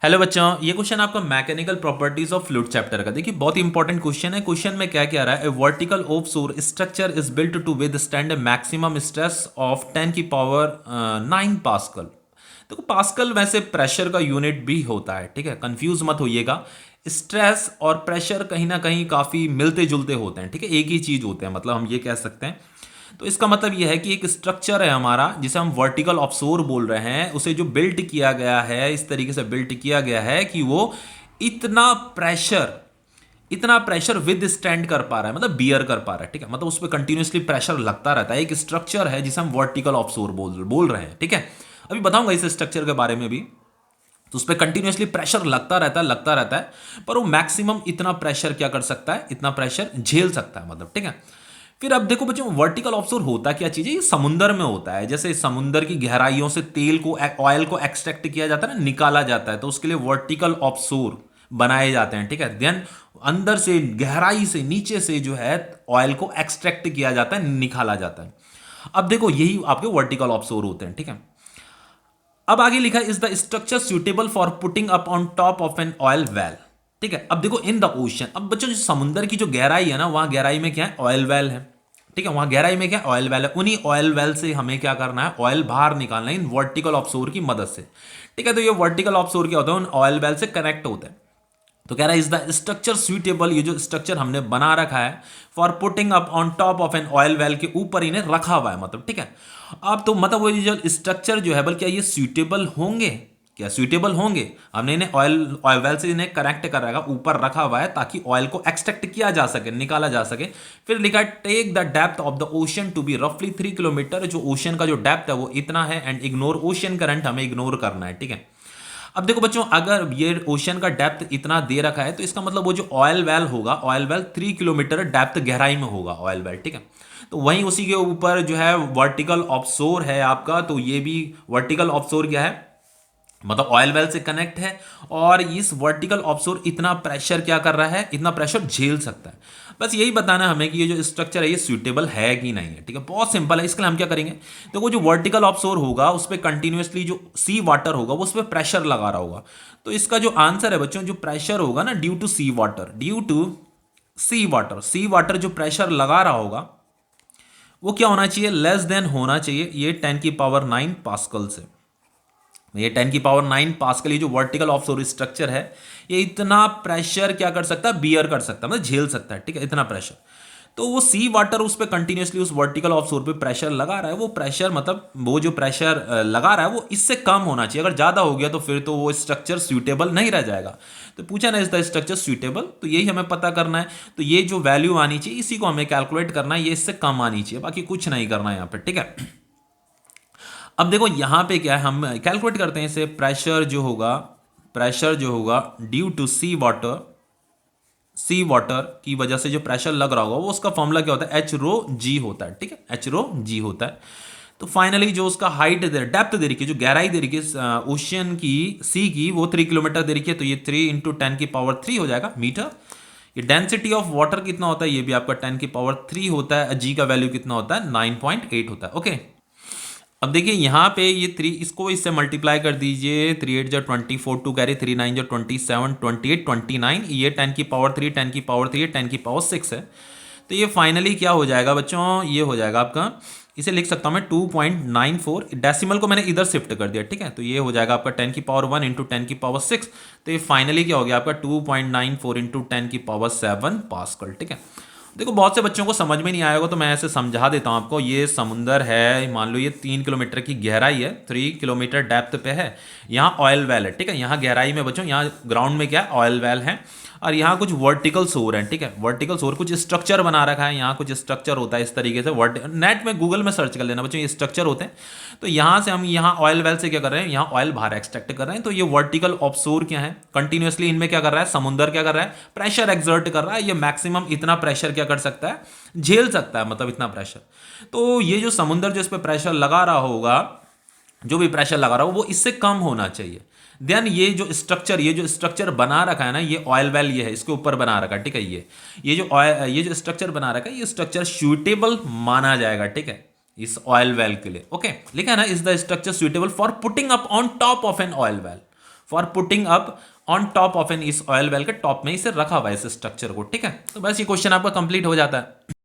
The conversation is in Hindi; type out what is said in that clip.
हेलो बच्चों, ये क्वेश्चन आपका mechanical properties of fluid chapter का। देखिए बहुत इंपॉर्टेंट क्वेश्चन है। क्वेश्चन में क्या क्या रहा है, a vertical offshore structure is built to withstand a maximum stress of 10 की पावर 9 पास्कल। देखो पास्कल वैसे प्रेशर का यूनिट भी होता है, ठीक है, कंफ्यूज मत होइएगा। स्ट्रेस और प्रेशर कहीं ना कहीं काफ़ी मिलते जुलते होते हैं, ठीक है, एक ही चीज़ होते हैं, मतलब हम ये कह सकते हैं। तो इसका मतलब यह है कि एक स्ट्रक्चर है हमारा जिसे हम वर्टिकल ऑफशोर बोल रहे हैं, उसे जो बिल्ट किया गया है इस तरीके से बिल्ट किया गया है कि वो इतना प्रेशर इतना प्रेशर विद स्टैंड कर पा रहा है, मतलब बियर कर पा रहा है, ठीक है, मतलब उस पर कंटिन्यूसली प्रेशर लगता रहता है। एक स्ट्रक्चर है जिसे हम वर्टिकल ऑफशोर बोल रहे हैं, ठीक है। अभी बताऊंगा इस स्ट्रक्चर के बारे में भी। तो उस पर कंटिन्यूसली प्रेशर लगता रहता है पर वो मैक्सिमम इतना प्रेशर क्या कर सकता है, इतना प्रेशर झेल सकता है, मतलब ठीक है। फिर अब देखो बच्चों, वर्टिकल ऑफशोर होता क्या चीज है, ये समुंदर में होता है। जैसे समुंदर की गहराइयों से तेल को, ऑयल को एक्सट्रैक्ट किया जाता है ना, निकाला जाता है, तो उसके लिए वर्टिकल ऑफशोर बनाए जाते हैं, ठीक है। देन अंदर से गहराई से नीचे से जो है ऑयल को एक्सट्रैक्ट किया जाता है, निकाला जाता है। अब देखो यही आपके वर्टिकल ऑफशोर होते हैं, ठीक है। अब आगे लिखा is the structure suitable for putting up on top of an oil well, ठीक है। अब देखो इन द ओशन, अब बच्चों जो समुंदर की जो गहराई है ना, वहां गहराई में क्या है, ऑयल वेल है, ठीक है। वहां गहराई में क्या ऑयल वेल है, उन्हीं ऑयल वेल से हमें क्या करना है, ऑयल बाहर निकालना है इन वर्टिकल ऑफशोर की मदद से, ठीक है। तो ये वर्टिकल ऑफशोर क्या होता है, उन ऑयल वेल से कनेक्ट होता है। तो कह रहा है इज द स्ट्रक्चर सुइटेबल, ये जो स्ट्रक्चर हमने बना रखा है for putting up on top of an oil well, के ऊपर इन्हें रखा हुआ है, मतलब ठीक है। अब तो मतलब वो जो स्ट्रक्चर जो है, बल्कि क्या ये सुइटेबल होंगे, क्या सुइटेबल होंगे, हमने इन्हें ऑयल ऑयल वेल से इन्हें कनेक्ट कर रखा, ऊपर रखा हुआ है ताकि ऑयल को एक्सट्रैक्ट किया जा सके, निकाला जा सके। फिर लिखा take the depth of the ocean to be रफली 3 किलोमीटर, जो ओशन का जो डेप्थ है वो इतना है, एंड इग्नोर ओशन करंट, हमें इग्नोर करना है, ठीक है। अब देखो बच्चों, अगर ये ओशन का डेप्थ इतना दे रखा है तो इसका मतलब वो जो ऑयल वेल होगा, ऑयल वेल 3 किलोमीटर डेप्थ गहराई में होगा ऑयल वेल, ठीक है। तो वहीं उसी के ऊपर जो है वर्टिकल ऑफशोर है आपका, तो ये भी वर्टिकल ऑफशोर क्या है, मतलब ऑयल वेल से कनेक्ट है। और इस वर्टिकल ऑफशोर इतना प्रेशर क्या कर रहा है, इतना प्रेशर झेल सकता है। बस यही बताना हमें कि ये जो स्ट्रक्चर है ये सूटेबल है कि नहीं है, ठीक है, बहुत सिंपल है। इसके लिए हम क्या करेंगे, तो वो जो वर्टिकल ऑफशोर होगा उस पर कंटिन्यूसली जो सी वाटर होगा वो उस पर प्रेशर लगा रहा होगा। तो इसका जो आंसर है बच्चों, जो प्रेशर होगा ना due to sea water, due to sea water जो प्रेशर लगा रहा होगा वो क्या होना चाहिए, लेस देन होना चाहिए ये 10 की पावर 9 पास्कल से। ये 10 की पावर 9 पास्कल, ये जो वर्टिकल ऑफशोर स्ट्रक्चर है ये इतना प्रेशर क्या कर सकता है, बियर कर सकता है, मतलब झेल सकता है, ठीक है, इतना प्रेशर। तो वो सी वाटर उस पर कंटिन्यूसली उस वर्टिकल ऑफशोर पे प्रेशर लगा रहा है, वो प्रेशर मतलब वो जो प्रेशर लगा रहा है वो इससे कम होना चाहिए। अगर ज़्यादा हो गया तो फिर तो वो स्ट्रक्चर सूटेबल नहीं रह जाएगा। तो पूछा ना इज द स्ट्रक्चर सूटेबल, तो यही हमें पता करना है। तो ये जो वैल्यू आनी चाहिए इसी को हमें कैलकुलेट करना है, ये इससे कम आनी चाहिए, बाकी कुछ नहीं करना है यहाँ पे, ठीक है। अब देखो यहाँ पे क्या है, हम कैलकुलेट करते हैं इसे। प्रेशर जो होगा ड्यू टू सी वाटर की वजह से जो प्रेशर लग रहा होगा वो उसका फॉर्मूला क्या होता है, एच रो जी होता है, ठीक है, एच रो जी होता है। तो फाइनली जो उसका हाइट डेप्थ दे रखी है, जो गहराई दे रखी है ओशियन की, सी की, वो 3 किलोमीटर दे रखी है। तो ये 3 × 10 की पावर 3 हो जाएगा मीटर। ये डेंसिटी ऑफ वाटर कितना होता है, ये भी आपका 10 की पावर 3 होता है। जी का वैल्यू कितना होता है, 9.8 होता है, ओके। अब देखिए यहाँ पे ये 3, इसको इससे मल्टीप्लाई कर दीजिए, 3 8 जा 24, 2 कैरी 3 9 जा 27, 28 29, ये 10 की पावर 3 10 की पावर 3 10 की पावर 6 है। तो ये फाइनली क्या हो जाएगा बच्चों, ये हो जाएगा आपका, इसे लिख सकता हूँ मैं 2.94, डेसिमल को मैंने इधर शिफ्ट कर दिया, ठीक है। तो ये हो जाएगा आपका 10 की पावर 1 इंटू 10 की पावर 6। तो ये फाइनली क्या हो गया आपका 2.94 इंटू 10 की पावर 7 पास्कल, ठीक है। देखो बहुत से बच्चों को समझ में नहीं आएगा तो मैं ऐसे समझा देता हूँ आपको। ये समुंदर है, मान लो ये 3 किलोमीटर की गहराई है, 3 किलोमीटर डेप्थ पे है। यहाँ ऑयल वेल है, ठीक है, यहाँ गहराई में बच्चों, यहाँ ग्राउंड में क्या है, ऑयल वेल है। और यहाँ कुछ वर्टिकल सोर है, ठीक है, वर्टिकल सोर कुछ स्ट्रक्चर बना रखा है, यहाँ कुछ स्ट्रक्चर होता है इस तरीके से। नेट में गूगल में सर्च कर लेना बच्चों, ये स्ट्रक्चर होते हैं। तो यहाँ से हम यहाँ ऑयल वेल से क्या कर रहे हैं, यहाँ ऑयल बाहर एक्सट्रैक्ट कर रहे हैं। तो ये वर्टिकल ऑफशोर क्या है, कंटिन्यूसली इनमें क्या कर रहा है, समुंदर क्या कर रहा है, प्रेशर एक्सर्ट कर रहा है। ये मैक्सिमम इतना प्रेशर क्या कर सकता है, झेल सकता है, मतलब इतना प्रेशर। तो ये जो समुंदर जो इस पर प्रेशर लगा रहा होगा, जो भी प्रेशर लगा रहा हो वो इससे कम होना चाहिए। देन ये जो स्ट्रक्चर बना रखा है ना, ये ऑयल वेल ये है, इसके ऊपर बना रखा है, ठीक है। ये जो स्ट्रक्चर बना रखा है, ये स्ट्रक्चर सूटेबल माना जाएगा, ठीक है, इस ऑयल वेल के लिए, ओके। लिखा है ना, is the structure suitable for putting up on top of an oil well, for putting up on top of an इस ऑयल वेल के टॉप में इसे रखा हुआ है इस स्ट्रक्चर को, ठीक है। तो बस ये क्वेश्चन आपका कंप्लीट हो जाता है।